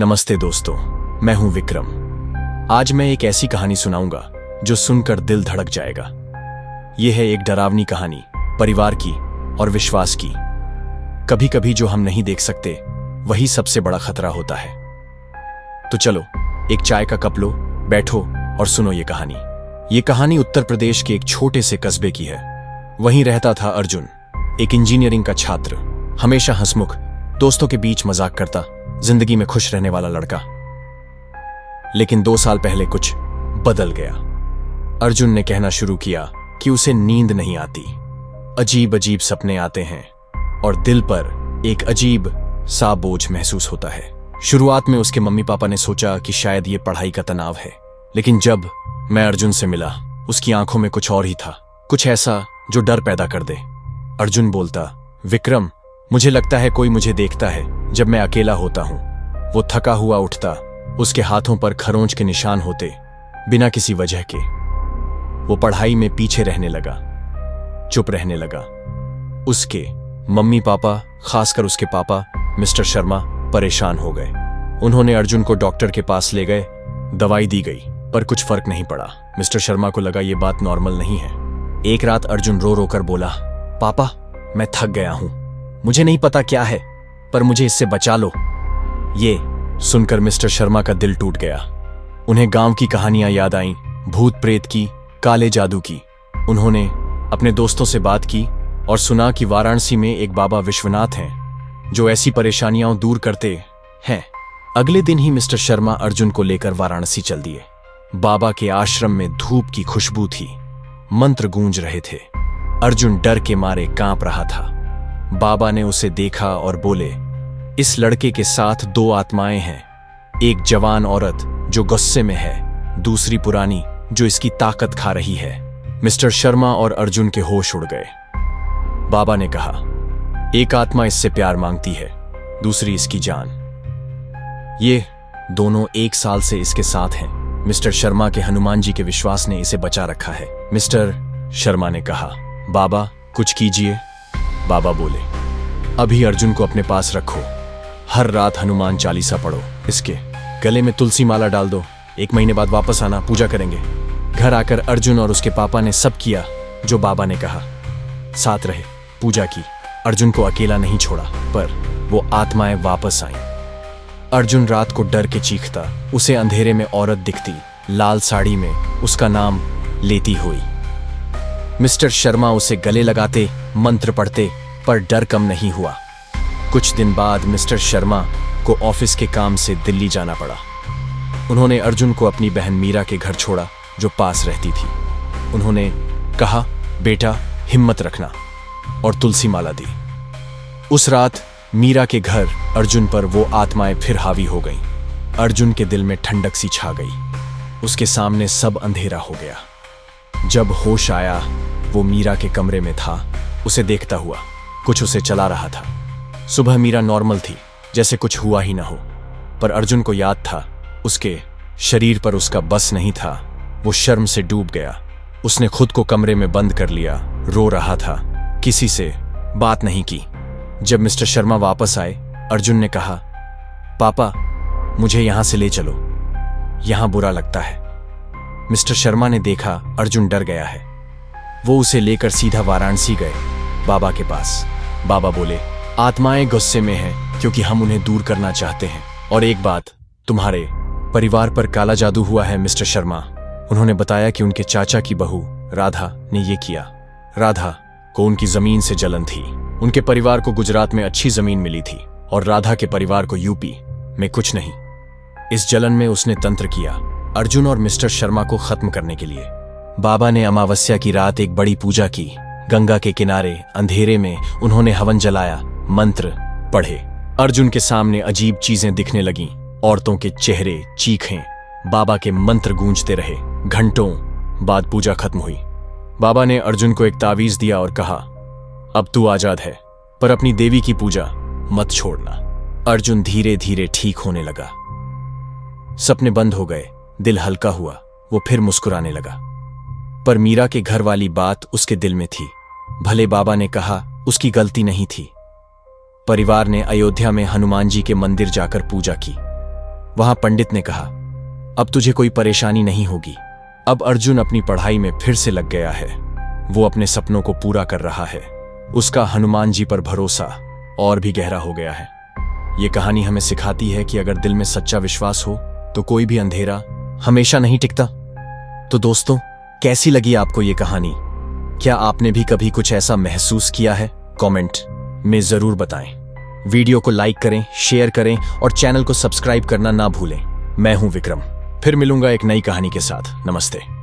नमस्ते दोस्तों, मैं हूं विक्रम। आज मैं एक ऐसी कहानी सुनाऊंगा जो सुनकर दिल धड़क जाएगा। यह है एक डरावनी कहानी, परिवार की और विश्वास की। कभी कभी जो हम नहीं देख सकते वही सबसे बड़ा खतरा होता है। तो चलो, एक चाय का कप लो, बैठो और सुनो ये कहानी। ये कहानी उत्तर प्रदेश के एक छोटे से कस्बे की है। वहीं रहता था अर्जुन, एक इंजीनियरिंग का छात्र, हमेशा हंसमुख, दोस्तों के बीच मजाक करता, जिंदगी में खुश रहने वाला लड़का। लेकिन 2 साल पहले कुछ बदल गया। अर्जुन ने कहना शुरू किया कि उसे नींद नहीं आती, अजीब अजीब सपने आते हैं और दिल पर एक अजीब सा बोझ महसूस होता है। शुरुआत में उसके मम्मी पापा ने सोचा कि शायद ये पढ़ाई का तनाव है, लेकिन जब मैं अर्जुन से मिला, उसकी आंखों में कुछ और ही था, कुछ ऐसा जो डर पैदा कर दे। अर्जुन बोलता, विक्रम, मुझे लगता है कोई मुझे देखता है जब मैं अकेला होता हूं। वो थका हुआ उठता, उसके हाथों पर खरोंच के निशान होते, बिना किसी वजह के। वो पढ़ाई में पीछे रहने लगा, चुप रहने लगा। उसके मम्मी पापा, खासकर उसके पापा मिस्टर शर्मा, परेशान हो गए। उन्होंने अर्जुन को डॉक्टर के पास ले गए, दवाई दी गई, पर कुछ फर्क नहीं पड़ा। मिस्टर शर्मा को लगा ये बात नॉर्मल नहीं है। एक रात अर्जुन रो रो कर बोला, पापा, मैं थक गया हूं, मुझे नहीं पता क्या है, पर मुझे इससे बचा लो। ये सुनकर मिस्टर शर्मा का दिल टूट गया। उन्हें गांव की कहानियां याद आईं, भूत प्रेत की, काले जादू की। उन्होंने अपने दोस्तों से बात की और सुना कि वाराणसी में एक बाबा विश्वनाथ हैं जो ऐसी परेशानियां दूर करते हैं। अगले दिन ही मिस्टर शर्मा अर्जुन को लेकर वाराणसी चल दिए। बाबा के आश्रम में धूप की खुशबू थी, मंत्र गूंज रहे थे। अर्जुन डर के मारे कांप रहा था। बाबा ने उसे देखा और बोले, इस लड़के के साथ 2 आत्माएं हैं, एक जवान औरत जो गुस्से में है, दूसरी पुरानी जो इसकी ताकत खा रही है। मिस्टर शर्मा और अर्जुन के होश उड़ गए। बाबा ने कहा, एक आत्मा इससे प्यार मांगती है, दूसरी इसकी जान। ये दोनों 1 साल से इसके साथ हैं। मिस्टर शर्मा के हनुमान जी के विश्वास ने इसे बचा रखा है। मिस्टर शर्मा ने कहा, बाबा कुछ कीजिए। बाबा बोले, अभी अर्जुन को अपने पास रखो, हर रात हनुमान चालीसा पढ़ो, इसके गले में तुलसी माला डाल दो, 1 महीने बाद वापस आना, पूजा करेंगे। घर आकर अर्जुन और उसके पापा ने सब किया जो बाबा ने कहा। साथ रहे, पूजा की, अर्जुन को अकेला नहीं छोड़ा, पर वो आत्माएं वापस आईं। अर्जुन रात को डर के चीखता, उसे अंधेरे में औरत दिखती, लाल साड़ी में, उसका नाम लेती हुई। मिस्टर शर्मा उसे गले लगाते, मंत्र पढ़ते, पर डर कम नहीं हुआ। कुछ दिन बाद मिस्टर शर्मा को ऑफिस के काम से दिल्ली जाना पड़ा। उन्होंने अर्जुन को अपनी बहन मीरा के घर छोड़ा जो पास रहती थी। उन्होंने कहा, बेटा हिम्मत रखना, और तुलसी माला दी। उस रात मीरा के घर अर्जुन पर वो आत्माएं फिर हावी हो गईं। अर्जुन के दिल में ठंडक सी छा गई। उसके सामने सब अंधेरा हो गया। जब होश आया, वो मीरा के कमरे में था, उसे देखता हुआ। कुछ उसे चला रहा था। सुबह मीरा नॉर्मल थी, जैसे कुछ हुआ ही ना हो, पर अर्जुन को याद था उसके शरीर पर उसका बस नहीं था। वो शर्म से डूब गया। उसने खुद को कमरे में बंद कर लिया, रो रहा था, किसी से बात नहीं की। जब मिस्टर शर्मा वापस आए, अर्जुन ने कहा, पापा मुझे यहां से ले चलो, यहां बुरा लगता है। मिस्टर शर्मा ने देखा अर्जुन डर गया है। वो उसे लेकर सीधा वाराणसी गए, बाबा के पास। बाबा बोले, आत्माएं गुस्से में हैं क्योंकि हम उन्हें दूर करना चाहते हैं। और एक बात, तुम्हारे परिवार पर काला जादू हुआ है मिस्टर शर्मा। उन्होंने बताया कि उनके चाचा की बहू राधा ने ये किया। राधा को उनकी जमीन से जलन थी। उनके परिवार को गुजरात में अच्छी जमीन मिली थी और राधा के परिवार को यूपी में कुछ नहीं। इस जलन में उसने तंत्र किया अर्जुन और मिस्टर शर्मा को खत्म करने के लिए। बाबा ने अमावस्या की रात एक बड़ी पूजा की। गंगा के किनारे अंधेरे में उन्होंने हवन जलाया, मंत्र पढ़े। अर्जुन के सामने अजीब चीजें दिखने लगीं, औरतों के चेहरे, चीखें। बाबा के मंत्र गूंजते रहे। घंटों बाद पूजा खत्म हुई। बाबा ने अर्जुन को एक तावीज दिया और कहा, अब तू आजाद है, पर अपनी देवी की पूजा मत छोड़ना। अर्जुन धीरे धीरे ठीक होने लगा। सपने बंद हो गए, दिल हल्का हुआ। वो फिर मुस्कुराने लगा। पर मीरा के घर वाली बात उसके दिल में थी। भले बाबा ने कहा उसकी गलती नहीं थी। परिवार ने अयोध्या में हनुमान जी के मंदिर जाकर पूजा की। वहां पंडित ने कहा, अब तुझे कोई परेशानी नहीं होगी। अब अर्जुन अपनी पढ़ाई में फिर से लग गया है। वो अपने सपनों को पूरा कर रहा है। उसका हनुमान जी पर भरोसा और भी गहरा हो गया है। ये कहानी हमें सिखाती है कि अगर दिल में सच्चा विश्वास हो तो कोई भी अंधेरा हमेशा नहीं टिकता। तो दोस्तों, कैसी लगी आपको ये कहानी? क्या आपने भी कभी कुछ ऐसा महसूस किया है? कमेंट में जरूर बताएं। वीडियो को लाइक करें, शेयर करें और चैनल को सब्सक्राइब करना ना भूलें। मैं हूं विक्रम, फिर मिलूंगा एक नई कहानी के साथ। नमस्ते।